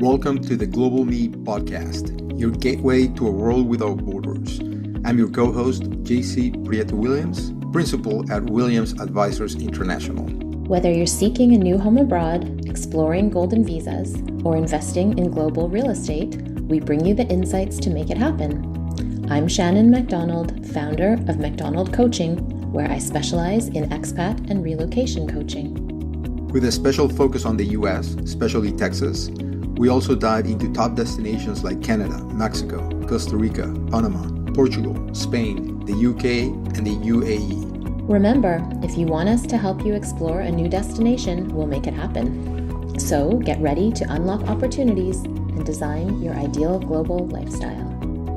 Welcome to the Global Me podcast, your gateway to a world without borders. I'm your co-host, JC Prieto Williams, principal at Williams Advisors International. Whether you're seeking a new home abroad, exploring golden visas, or investing in global real estate, we bring you the insights to make it happen. I'm Shannon McDonald, founder of McDonald Coaching, where I specialize in expat and relocation coaching. With a special focus on the US, especially Texas, we also dive into top destinations like Canada, Mexico, Costa Rica, Panama, Portugal, Spain, the UK, and the UAE. Remember, if you want us to help you explore a new destination, we'll make it happen. So get ready to unlock opportunities and design your ideal global lifestyle.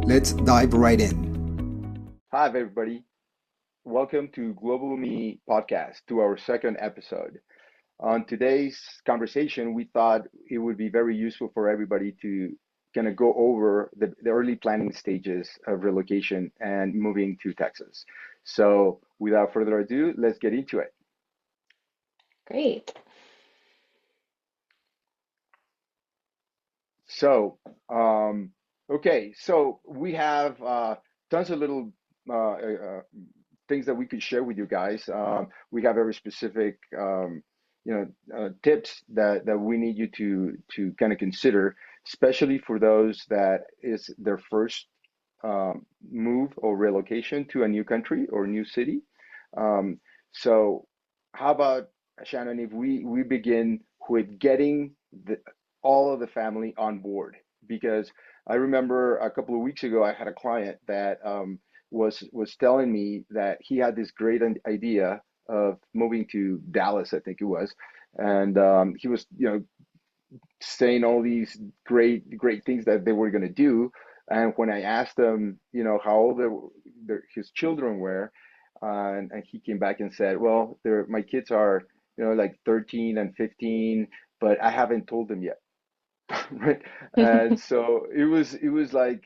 Let's dive right in. Hi, everybody. Welcome to Global Me podcast, to our second episode. On today's conversation, we thought it would be very useful for everybody to kind of go over the early planning stages of relocation and moving to Texas. So without further ado, let's get into it. Great. So, okay, so we have tons of little things that we could share with you guys. We have very specific tips that we need you to kind of consider, especially for those that is their first move or relocation to a new country or new city. So how about, Shannon, if we begin with getting all of the family on board? Because I remember a couple of weeks ago, I had a client that was telling me that he had this great idea of moving to Dallas, I think it was, and he was, saying all these great things that they were going to do. And when I asked him, how old his children were, and he came back and said, well, my kids are, like 13 and 15, but I haven't told them yet. Right. And so it was like,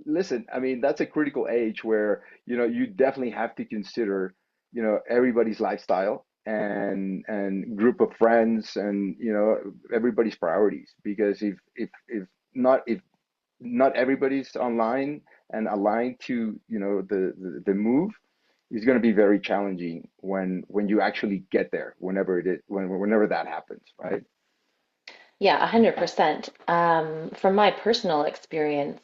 listen, I mean, that's a critical age where, you definitely have to consider, everybody's lifestyle and group of friends and, everybody's priorities. Because if not everybody's online and aligned to, the move, is going to be very challenging when you actually get there, whenever that happens, right? Yeah, 100%. From my personal experience,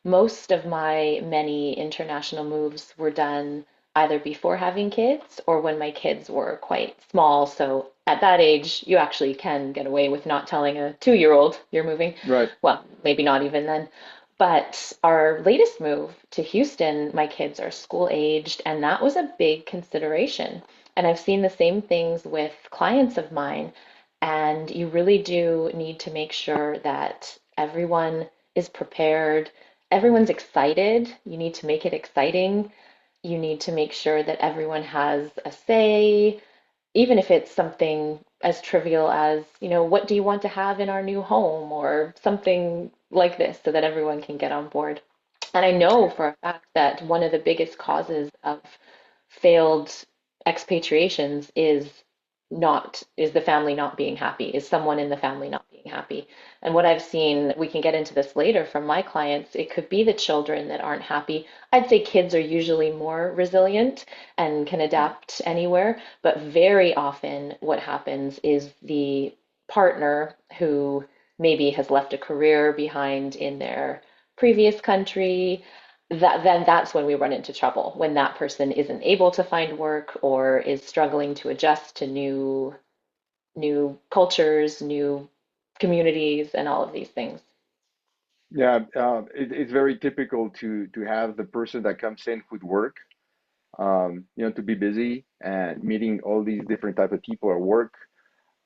most of my many international moves were done either before having kids or when my kids were quite small. So at that age, you actually can get away with not telling a 2-year-old you're moving. Right. Well, maybe not even then. But our latest move to Houston, my kids are school aged, and that was a big consideration. And I've seen the same things with clients of mine. And you really do need to make sure that everyone is prepared, everyone's excited. You need to make it exciting. You need to make sure that everyone has a say, even if it's something as trivial as, what do you want to have in our new home or something like this so that everyone can get on board. And I know for a fact that one of the biggest causes of failed expatriations is the family not being happy, is someone in the family not being happy. And what I've seen, we can get into this later from my clients, it could be the children that aren't happy. I'd say kids are usually more resilient and can adapt anywhere, but very often what happens is the partner who maybe has left a career behind in their previous country, that's when we run into trouble, when that person isn't able to find work or is struggling to adjust to new cultures, new communities, and all of these things. Yeah, it's very typical to have the person that comes in with work, to be busy and meeting all these different type of people at work,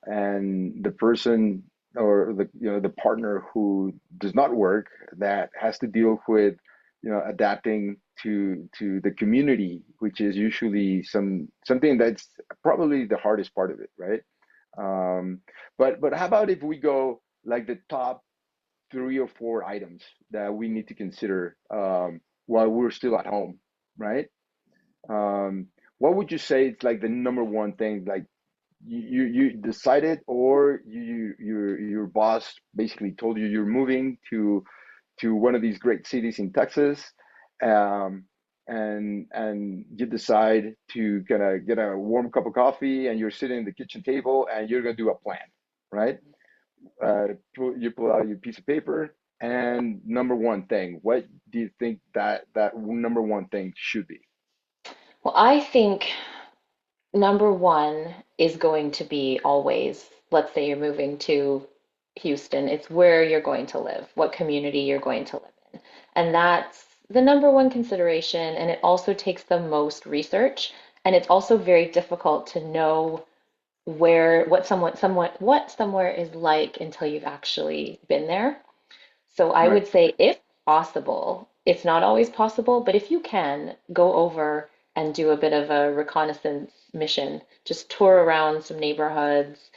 and the person or the partner who does not work that has to deal with, adapting to the community, which is usually something that's probably the hardest part of it, right? But how about if we go like the top 3 or 4 items that we need to consider while we're still at home, right? What would you say is like the number one thing, like you decided, or your boss basically told you you're moving to one of these great cities in Texas, um, and you decide to kind of get a warm cup of coffee, and you're sitting at the kitchen table, and you're gonna do a plan, right? You pull out your piece of paper, and number one thing, what do you think that number one thing should be? Well, I think number one is going to be always, let's say you're moving to Houston, it's where you're going to live, what community you're going to live in. And that's the number one consideration. And it also takes the most research. And it's also very difficult to know what somewhere is like until you've actually been there. So I Right, would say, if possible, it's not always possible, but if you can, go over and do a bit of a reconnaissance mission. Just tour around some neighborhoods,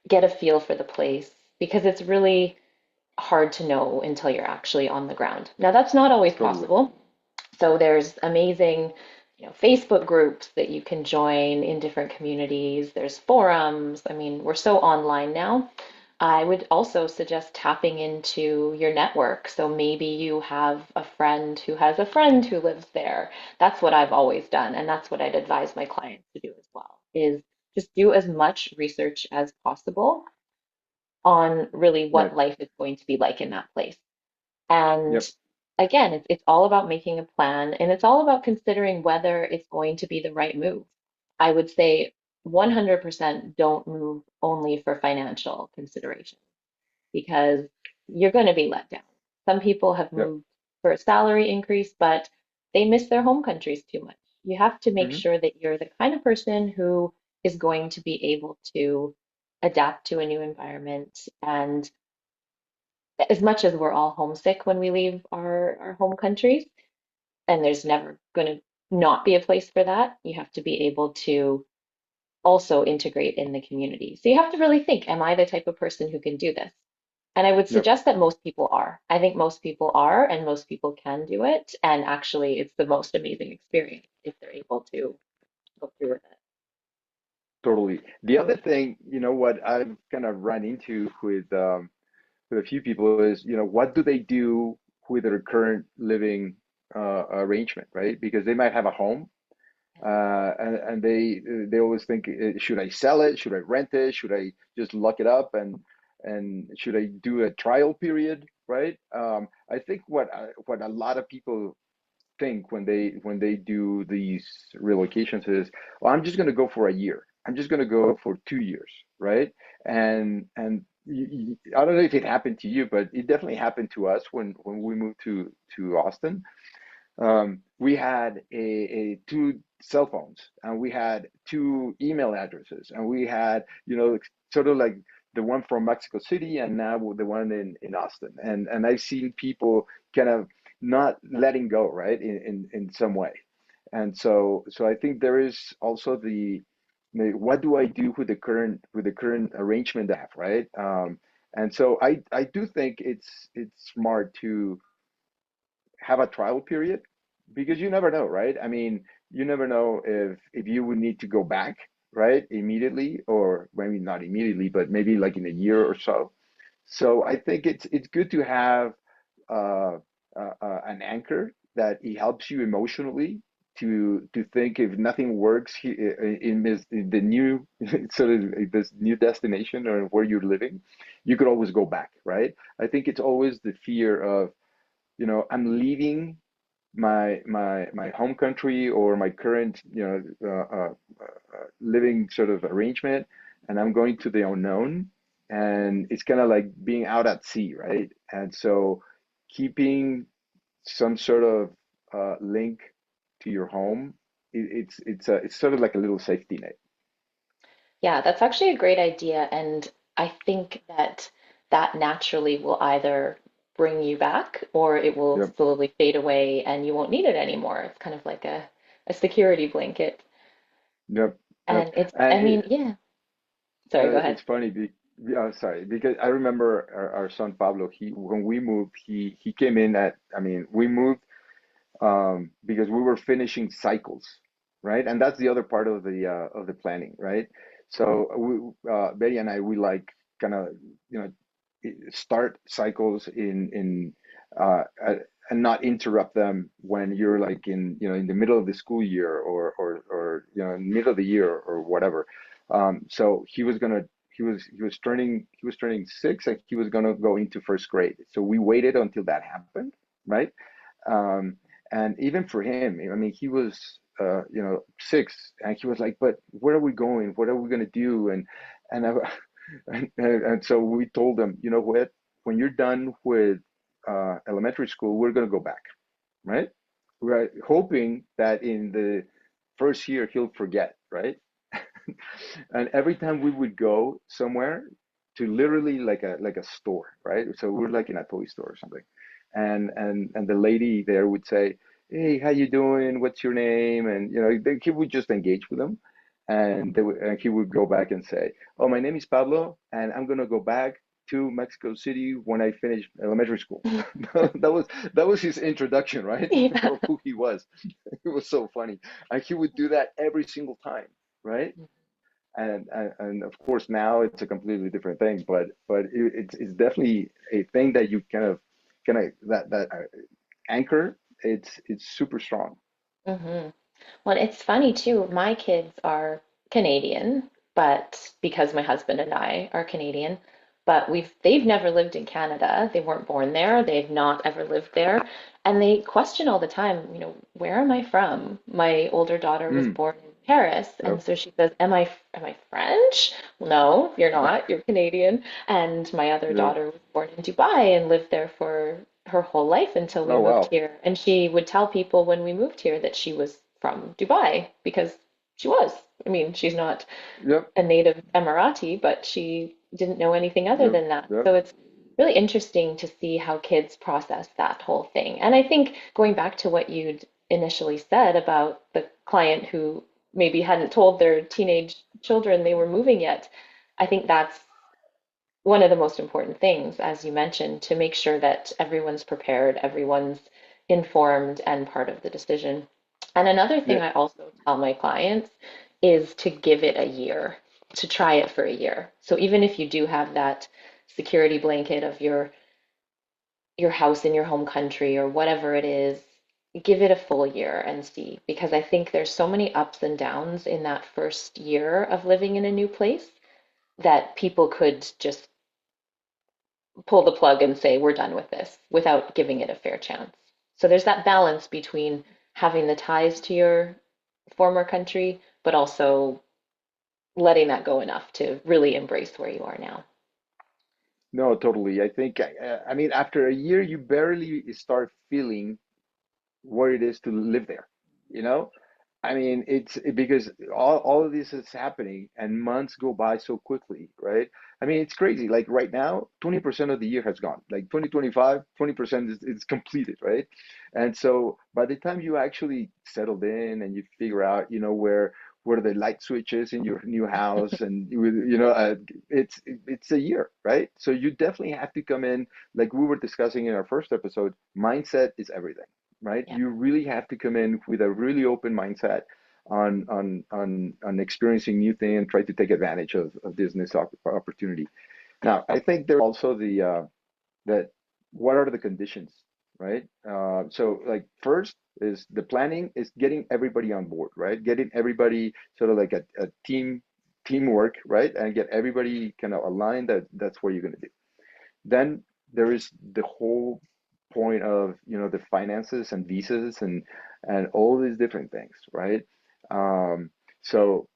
get a feel for the place, because it's really hard to know until you're actually on the ground. Now, that's not always totally. possible. So there's amazing, Facebook groups that you can join in different communities. There's forums. I mean, we're so online now. I would also suggest tapping into your network. So maybe you have a friend who has a friend who lives there. That's what I've always done, and that's what I'd advise my clients to do as well, is just do as much research as possible on really Right. what life is going to be like in that place. And Yep. again, it's all about making a plan, and it's all about considering whether it's going to be the right move. I would say 100% don't move only for financial consideration, because you're going to be let down. Some people have Yep. moved for a salary increase, but they miss their home countries too much. You have to make Hmm. sure that you're the kind of person who is going to be able to adapt to a new environment. And as much as we're all homesick when we leave our home countries, and there's never going to not be a place for that, you have to be able to also integrate in the community. So you have to really think, am I the type of person who can do this? And I would Yep. suggest that most people are. I think most people are, and most people can do it. And actually, it's the most amazing experience if they're able to go through with it. Totally. The other thing, what I've kind of run into with a few people is, what do they do with their current living arrangement, right? Because they might have a home, and they always think, should I sell it? Should I rent it? Should I just lock it up, and should I do a trial period, right? I think what a lot of people think when they do these relocations is, well, I'm just going to go for a year. I'm just going to go for 2 years, right? And I don't know if it happened to you, but it definitely happened to us when we moved to Austin. We had a two cell phones, and we had two email addresses, and we had, sort of like the one from Mexico City, and now the one in Austin. And I've seen people kind of not letting go, right, in some way. And so I think there is also what do I do with the current arrangement I have, right? And so I do think it's smart to have a trial period, because you never know, right? I mean, you never know if you would need to go back, right, immediately, or maybe not immediately, but maybe like in a year or so. So I think it's good to have uh, an anchor that it helps you emotionally to think, if nothing works in the new sort of this new destination or where you're living, you could always go back, right? I think it's always the fear of, I'm leaving my home country or my current, living sort of arrangement, and I'm going to the unknown, and it's kind of like being out at sea, right? And so keeping some sort of link to your home, it's sort of like a little safety net. Yeah, that's actually a great idea. And I think that that naturally will either bring you back, or it will Yep. slowly fade away and you won't need it anymore. It's kind of like a security blanket. Yep. Yep. And it's, And I mean, yeah. Sorry, go ahead. it's funny. Sorry, because I remember our son Pablo. When we moved, he came in at. I mean, we moved because we were finishing cycles, right? And that's the other part of the planning, right? So Betty and I, we like kind of, you know, start cycles in and not interrupt them when you're like in, you know, in the middle of the school year or you know, in the middle of the year or whatever. So he was turning 6 and he was gonna go into first grade. So we waited until that happened, right? Um, and even for him, I mean, he was, you know, 6, and he was like, "But where are we going? What are we gonna do?" And I, and so we told him, you know what? When you're done with elementary school, we're gonna go back, right? Right, hoping that in the first year he'll forget, right? And every time we would go somewhere to literally like a store, right? So we're like in a toy store or something, and the lady there would say, "Hey, how you doing? What's your name?" And you know, he would just engage with them, and and he would go back and say, "Oh, my name is Pablo, and I'm gonna go back to Mexico City when I finish elementary school." That was that was his introduction, right? Yeah. Of who he was. It was so funny, and he would do that every single time, right? And of course now it's a completely different thing, but it's definitely a thing that you kind of that anchor. It's super strong. Hmm. Well, it's funny too. My kids are Canadian, but because my husband and I are Canadian, but they've never lived in Canada. They weren't born there. They've not ever lived there. And they question all the time, where am I from? My older daughter was Mm, born in Paris, and yep. so she says, am I French? Well, no, you're not. You're Canadian. And my other Yep. daughter was born in Dubai and lived there for her whole life until we Oh moved wow. here. And she would tell people when we moved here that she was from Dubai because she was. I mean, she's not Yep. a native Emirati, but she didn't know anything other Yep. than that. Yep. So it's really interesting to see how kids process that whole thing. And I think going back to what you'd initially said about the client who maybe hadn't told their teenage children they were moving yet, I think that's one of the most important things, as you mentioned, to make sure that everyone's prepared, everyone's informed and part of the decision. And another thing Yeah. I also tell my clients is to give it a year, to try it for a year. So even if you do have that security blanket of your house in your home country or whatever it is, give it a full year and see. Because I think there's so many ups and downs in that first year of living in a new place that people could just pull the plug and say, we're done with this without giving it a fair chance. So there's that balance between having the ties to your former country, but also letting that go enough to really embrace where you are now. No, totally. I think I mean after a year you barely start feeling what it is to live there, you know? I mean, because all of this is happening and months go by so quickly, right? I mean, it's crazy. Like right now, 20% of the year has gone. Like 2025, 20% is completed, right? And so by the time you actually settled in and you figure out, you know, where the light switch is in your new house and you know, it's a year, right? So you definitely have to come in, like we were discussing in our first episode, mindset is everything, right? Yeah. You really have to come in with a really open mindset on experiencing new things and try to take advantage of this opportunity. Now, I think there also that what are the conditions, right? So like first is the planning is getting everybody on board, right? Getting everybody sort of like a teamwork, right? And get everybody kind of aligned that that's what you're going to do. Then there is the whole point of, you know, the finances and visas and all these different things, right? So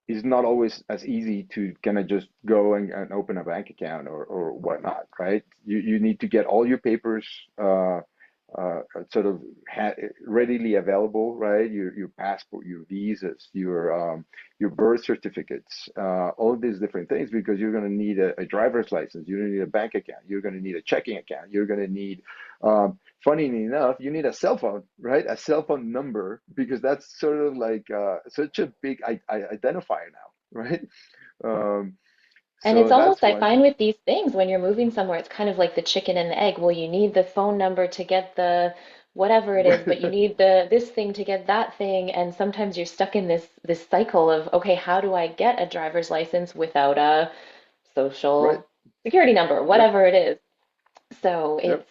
it's not always as easy to kind of just go and open a bank account or whatnot, right? You need to get all your papers uh, sort of readily available, right? Your passport, your visas, your birth certificates, all of these different things, because you're going to need a driver's license, you're going to need a bank account, you're going to need a checking account, you're going to need funny enough, you need a cell phone, right? A cell phone number, because that's sort of like such a big identifier now, right? Um, And it's so almost, that's I one. find with these things, when you're moving somewhere, it's kind of like the chicken and the egg. Well, you need the phone number to get the whatever it is, but you need the this thing to get that thing, and sometimes you're stuck in this cycle of, okay, how do I get a driver's license without a Right. social security number, Yep. whatever it is. So Yep.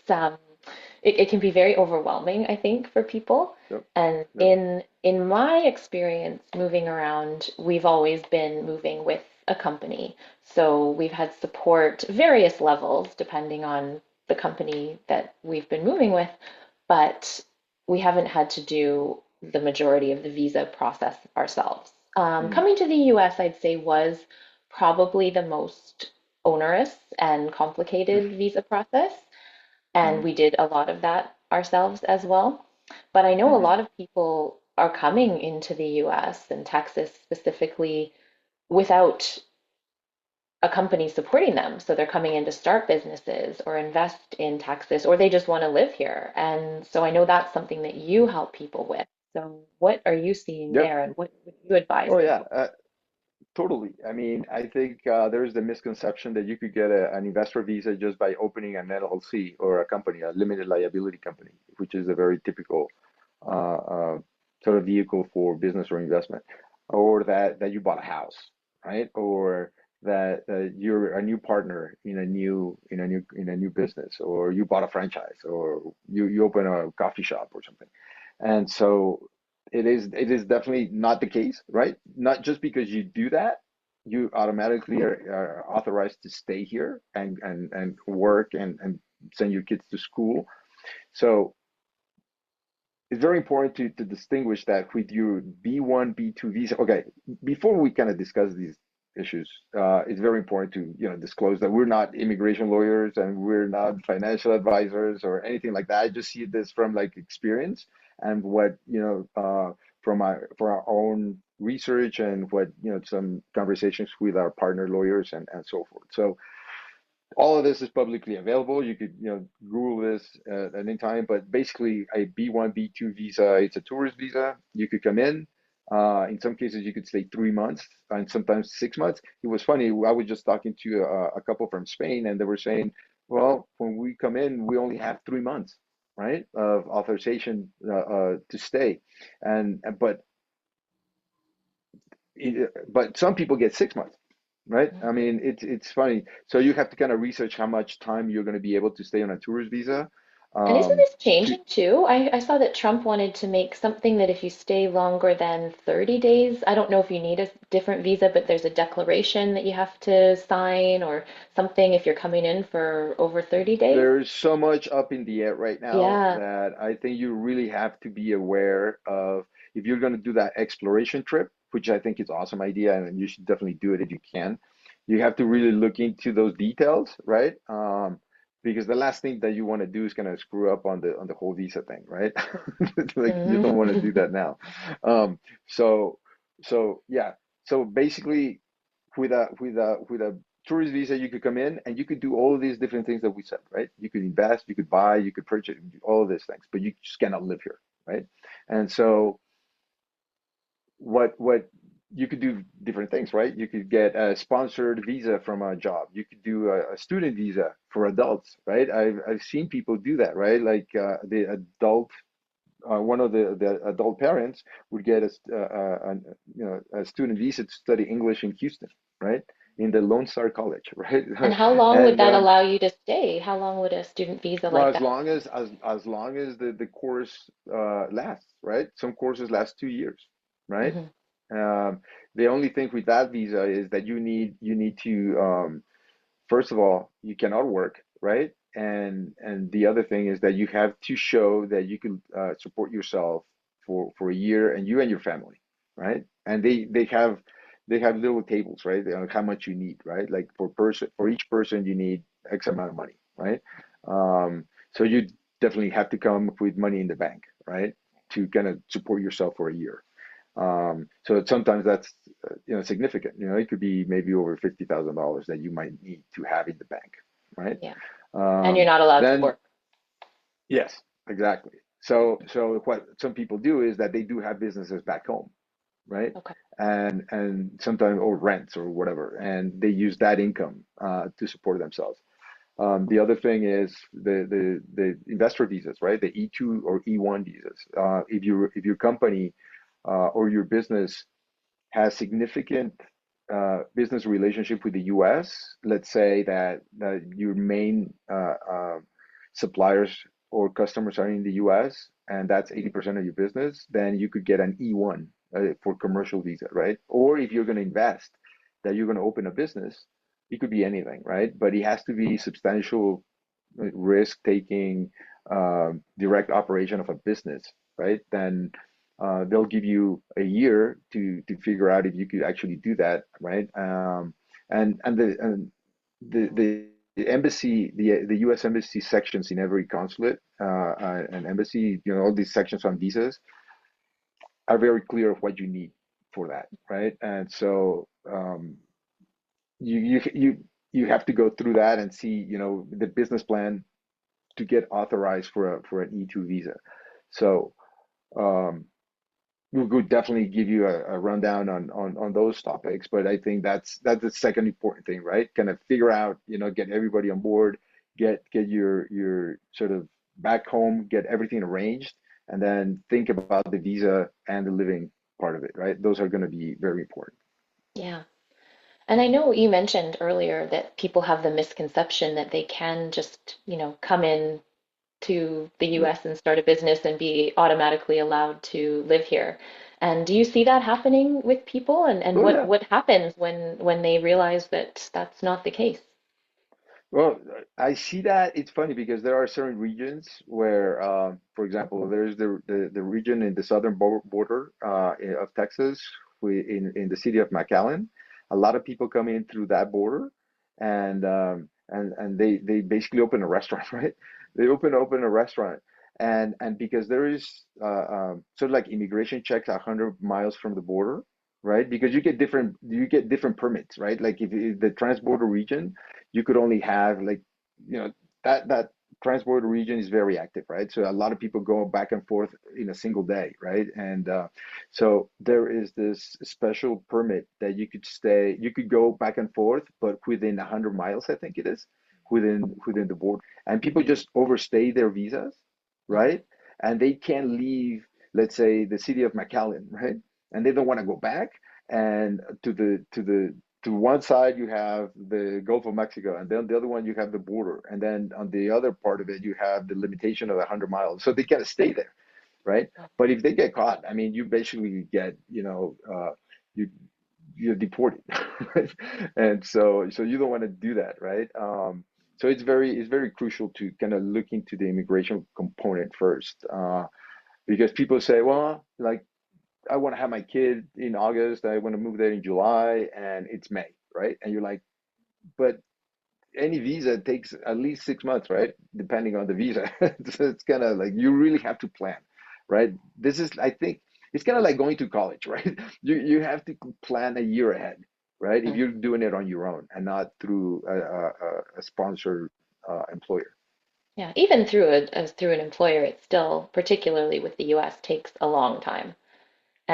it can be very overwhelming, I think, for people. Yep. And Yep. in my experience moving around, we've always been moving with a company. So we've had support various levels depending on the company that we've been moving with, but we haven't had to do the majority of the visa process ourselves. Mm. Coming to the US, I'd say was probably the most onerous and complicated visa process. And Mm. we did a lot of that ourselves as well. But I know a Mm-hmm. lot of people are coming into the US and Texas specifically without a company supporting them. So they're coming in to start businesses or invest in Texas, or they just want to live here. And so I know that's something that you help people with. So what are you seeing Yep. there, and what would you advise Oh yeah. people? Totally. I mean, I think there's the misconception that you could get an investor visa just by opening an LLC or a company, a limited liability company, which is a very typical sort of vehicle for business or investment, or that you bought a house, right? Or that you're a new partner in a new business, or you bought a franchise, or you open a coffee shop or something. And so it is definitely not the case, right? Not just because you do that, you automatically are authorized to stay here and work and send your kids to school. So it's very important to distinguish that with your B1, B2 visa. Okay, before we kind of discuss these issues, it's very important to disclose that we're not immigration lawyers and we're not financial advisors or anything like that. I just see this from like experience and what from our own research and what some conversations with our partner lawyers and so forth. So all of this is publicly available. You could, Google this at any time. But basically, a B1, B2 visa, it's a tourist visa. You could come in. In some cases, you could stay 3 months and sometimes 6 months. It was funny. I was just talking to a couple from Spain, and they were saying, "Well, when we come in, we only have 3 months, right, of authorization to stay." And but some people get 6 months, right? I mean, it's funny. So you have to kind of research how much time you're going to be able to stay on a tourist visa. And isn't Um, this to changing too? I saw that Trump wanted to make something that if you stay longer than 30 days, I don't know if you need a different visa, but there's a declaration that you have to sign or something if you're coming in for over 30 days. There's so much up in the air right now Yeah. that I think you really have to be aware of if you're going to do that exploration trip, which I think is an awesome idea, and you should definitely do it if you can. You have to really look into those details, right? Because the last thing that you want to do is kind of screw up on the whole visa thing, right? Like you don't want to do Mhm. that now. Um, so so yeah. So basically, with a tourist visa, you could come in and you could do all of these different things that we said, right? You could invest, you could buy, you could purchase, all of these things, but you just cannot live here, right? And so what you could do different things, right? You could get a sponsored visa from a job. You could do a student visa for adults, right? I've seen people do that, right? Like the adult one of the adult parents would get a student visa to study English in Houston, right? In the Lone Star College, right? And how long would And that allow you to stay? How long would a student visa well, like as that? long as the course lasts, right? Some courses last 2 years, right? Hmm. Um, the only thing with that visa is that you need to first of all, you cannot work, right? And the other thing is that you have to show that you can support yourself for a year, and you and your family, right? And they have little tables, right? On how much you need, right? Like for each person you need X amount of money, right? So you definitely have to come up with money in the bank, right? To kind of support yourself for a year. So sometimes that's significant. It could be maybe over $50,000 that you might need to have in the bank, right? Yeah. And you're Um, not allowed to then work. yes, exactly. So what some people do is that they do have businesses back home, right? Okay. And sometimes or rents or whatever, and they use that income to support themselves. The other thing is the investor visas, right? The E2 or E1 visas. If your company or your business has significant business relationship with the U.S., let's say that your main suppliers or customers are in the U.S. and that's 80% of your business, then you could get an E1 for commercial visa, right? Or if you're going to invest, that you're going to open a business, it could be anything, right? But it has to be substantial risk taking, direct operation of a business, right? Then they'll give you a year to figure out if you could actually do that, right? And the embassy, the U.S. embassy sections in every consulate and embassy, all these sections on visas are very clear of what you need for that, right? And so you have to go through that and see, the business plan to get authorized for an E2 visa. So um, we could definitely give you a rundown on those topics, but I think that's the second important thing, right? Kind of figure out, get everybody on board, get your sort of back home, get everything arranged, and then think about the visa and the living part of it, right? Those are going to be very important. Yeah. And I know you mentioned earlier that people have the misconception that they can just, come in to the Right. US and start a business and be automatically allowed to live here. And do you see that happening with people? And Oh what yeah. what happens when they realize that that's not the case? Well, I see that it's funny because there are certain regions where, for example, there's the region in the southern border of Texas, in the city of McAllen. A lot of people come in through that border, and they basically open a restaurant, right? They open a restaurant, and because there is sort of like immigration checks 100 miles from the border, right? Because you get different permits, right? Like if the transborder region you could only have like you know that transport region is very active, right? So a lot of people go back and forth in a single day, right? And so there is this special permit that you could go back and forth, but within 100 miles, I think it is, within the border, and people just overstay their visas, Mhm. right? And they can't leave, let's say, the city of McAllen, right? And they don't want to go back and to one side you have the Gulf of Mexico, and then the other one you have the border, and then on the other part of it you have the limitation of 100 miles. So they kind of stay there, right? But if they get caught, I mean, you basically get, you you're deported, right? And so you don't want to do that, right? So it's very crucial to kind of look into the immigration component first, because people say, well, like I want to have my kid in August. I want to move there in July, and it's May, right? And you're like, but any visa takes at least 6 months, right? Depending on the visa. So it's kind of like you really have to plan, right? This is, I think, it's kind of like going to college, right? You have to plan a year ahead, right? If Mhm. you're doing it on your own and not through a sponsored employer. Yeah, even through an employer, it still, particularly with the US, takes a long time.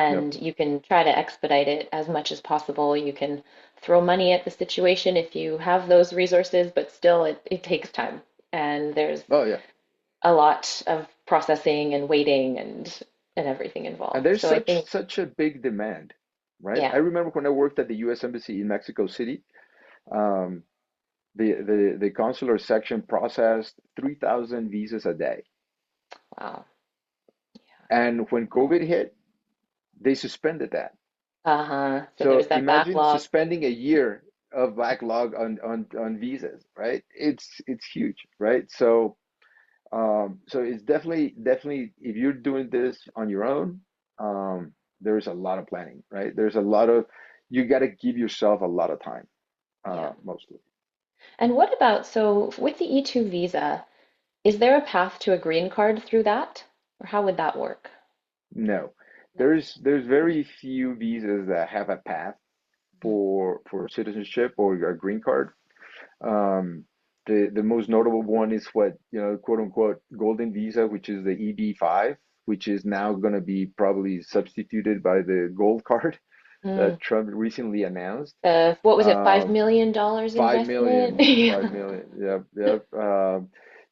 Yep. And you can try to expedite it as much as possible. You can throw money at the situation if you have those resources, but still it takes time. And there's Oh yeah. a lot of processing and waiting and everything And involved. there's So I such think, such a big demand, right? yeah, I remember when I worked at the U.S. Embassy in Mexico City. Um, the consular section processed 3,000 visas a day. wow. And when COVID hit, they suspended that. Uh-huh. So So there's that imagine backlog. suspending a year of backlog on visas, right? It's huge, right? So it's definitely if you're doing this on your own, there's a lot of planning, right? There's a lot of you got to give yourself a lot of time, Yeah. mostly. And what about, so with the E2 visa, is there a path to a green card through that? Or how would that work? No, No. there's very few visas that have a path Mhm. for citizenship or a green card. Um, the most notable one is what, quote unquote, golden visa, which is the EB5, which is now going to be probably substituted by the gold card. Mm. that Trump recently announced. What was it, $5 Um, million Five investment? million, five Yeah. million. Yep, yep.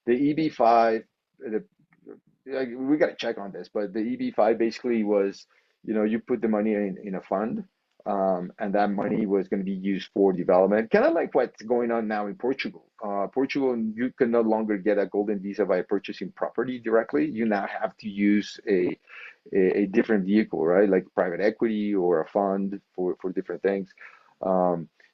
The EB5, the, like, we got to check on this, but the EB5 basically was, you put the money in a fund, and that money was going to be used for development, kind of like what's going on now in Portugal. Portugal, you can no longer get a golden visa by purchasing property directly. You now have to use a different vehicle, right? Like private equity or a fund for different things.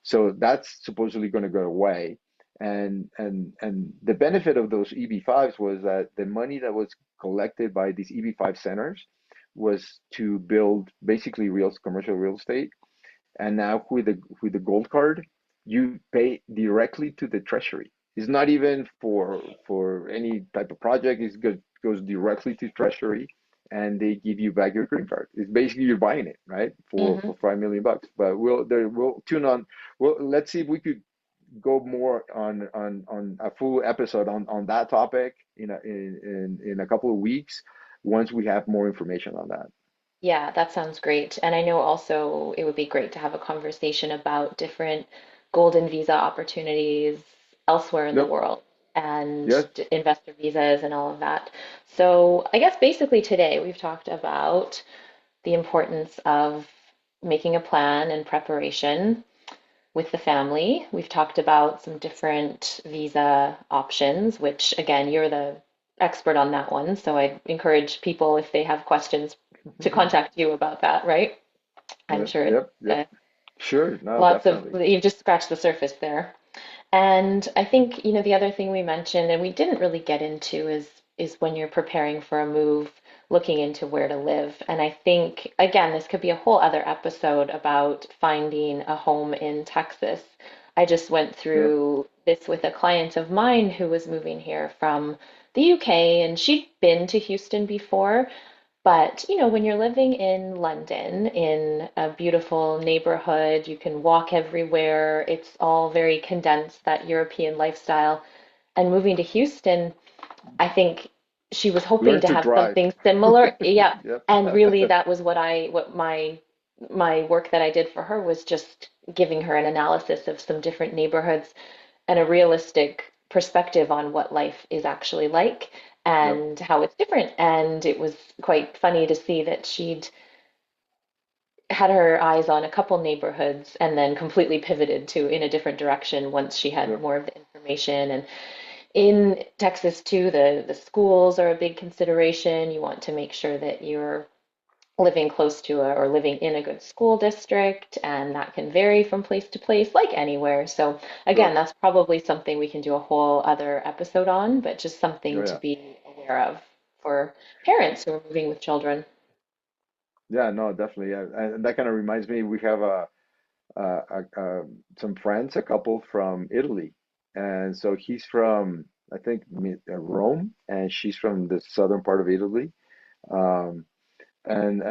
So that's supposedly going to go away. And the benefit of those EB5s was that the money that was collected by these EB5 centers was to build basically real commercial real estate. And now with the gold card, you pay directly to the treasury. It's not even for any type of project. Goes directly to treasury, and they give you back your green card. It's basically you're buying it, right? For Hmm. for $5 million. But we'll tune on. Well, let's see if we could go more on a full episode on that topic in a couple of weeks once we have more information on that. Yeah, that sounds great. And I know also it would be great to have a conversation about different golden visa opportunities elsewhere in the Yep. world and Yes. investor visas and all of that. So I guess basically today we've talked about the importance of making a plan and preparation with the family. We've talked about some different visa options, which again, you're the expert on that one. So I encourage people, if they have questions, to contact you about that, right? I'm Yep. sure it's Yep. Yep. Sure. No, lots of, definitely. you've just scratched the surface there. And I think, the other thing we mentioned and we didn't really get into is when you're preparing for a move, looking into where to live. And I think again, this could be a whole other episode about finding a home in Texas. I just went Yep. through this with a client of mine who was moving here from the UK, and she'd been to Houston before, but, when you're living in London, in a beautiful neighborhood, you can walk everywhere. It's all very condensed, that European lifestyle. And moving to Houston, I think she was hoping Learn to to have drive. something similar. Yeah. Yep. And really that was what my work that I did for her was just giving her an analysis of some different neighborhoods and a realistic perspective on what life is actually like Yep. and how it's different. And it was quite funny to see that she'd had her eyes on a couple neighborhoods and then completely pivoted to in a different direction once she had Yep. more of the information. And in Texas too, the schools are a big consideration. You want to make sure that you're living close to or living in a good school district, and that can vary from place to place, like anywhere. So, again, Sure. that's probably something we can do a whole other episode on, but just Oh something to yeah. be aware of for parents who are moving with children. Yeah. No, definitely. Yeah. And that kind of reminds me, we have some friends, a couple from Italy, and so he's from I think Rome, and she's from the southern part of Italy. Um, and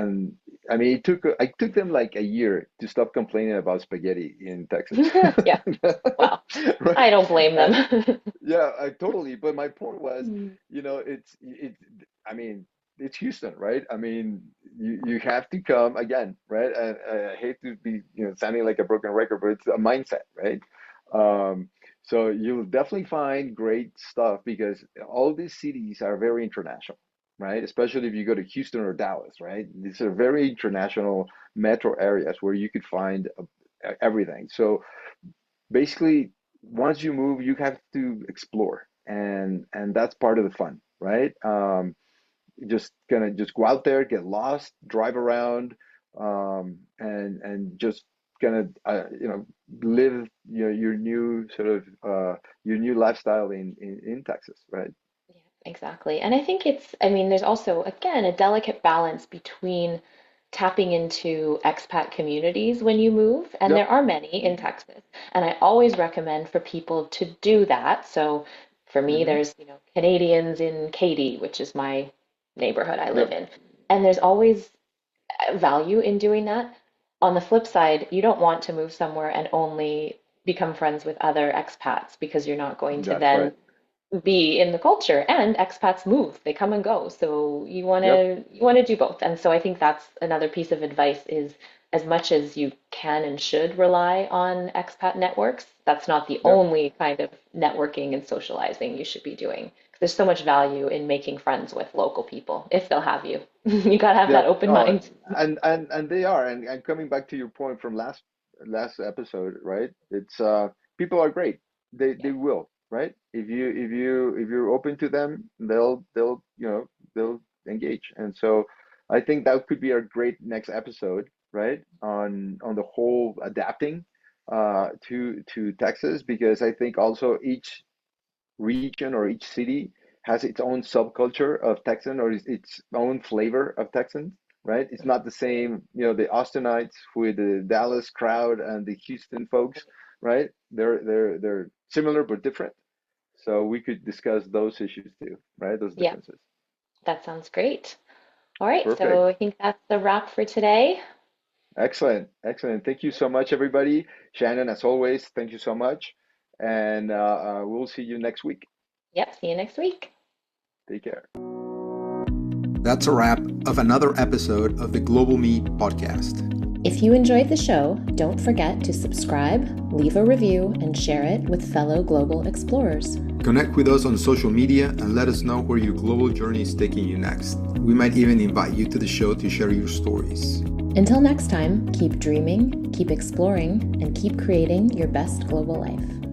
I mean, I took them like a year to stop complaining about spaghetti in Texas. Yeah, wow. Right? I don't blame Uh, them. yeah, I totally. But my point was, Mm. it. I mean, it's Houston, right? I mean, you have to come again, right? And I hate to be, sounding like a broken record, but it's a mindset, right? Um, so you'll definitely find great stuff because all these cities are very international, right? Especially if you go to Houston or Dallas, right? These are very international metro areas where you could find everything. So basically, once you move, you have to explore, and that's part of the fun, right? Just gonna just go out there, get lost, drive around, and just gonna live your new sort of your new lifestyle in Texas, right? Yeah, exactly. And I think I mean, there's also, again, a delicate balance between tapping into expat communities when you move, and there Yep. are many in Texas. And I always recommend for people to do that. So for me, Hmm. there's, Canadians in Katy, which is my neighborhood I live Yep. in. And there's always value in doing that. On the flip side, you don't want to move somewhere and only become friends with other expats because you're not going to That's right. then be in the culture, and expats move, they come and go, so you want Yep. to you want to do both. And so I think that's another piece of advice is as much as you can and should rely on expat networks, that's not the Yep. only kind of networking and socializing you should be doing. There's so much value in making friends with local people if they'll have you. You got to have that Yep. open No, mind. and they are, and coming back to your point from last episode, right? It's people are great. They Yeah. will, right? If you're open to them, they'll they'll engage. And so I think that could be a great next episode, right? On the whole adapting to Texas, because I think also each region or each city has its own subculture of Texan, or its own flavor of Texans, right? It's not the same, the Austinites with the Dallas crowd and the Houston folks, right? They're similar but different. So we could discuss those issues too, right? Those Yeah, differences. that sounds great. All right, so Perfect. I think that's the wrap for today. Excellent. Excellent. Thank you so much, everybody. Shannon, as always, thank you so much. And we'll see you next week. Yep, see you next week. Take care. That's a wrap of another episode of the Global Me podcast. If you enjoyed the show, don't forget to subscribe, leave a review, and share it with fellow global explorers. Connect with us on social media and let us know where your global journey is taking you next. We might even invite you to the show to share your stories. Until next time, keep dreaming, keep exploring, and keep creating your best global life.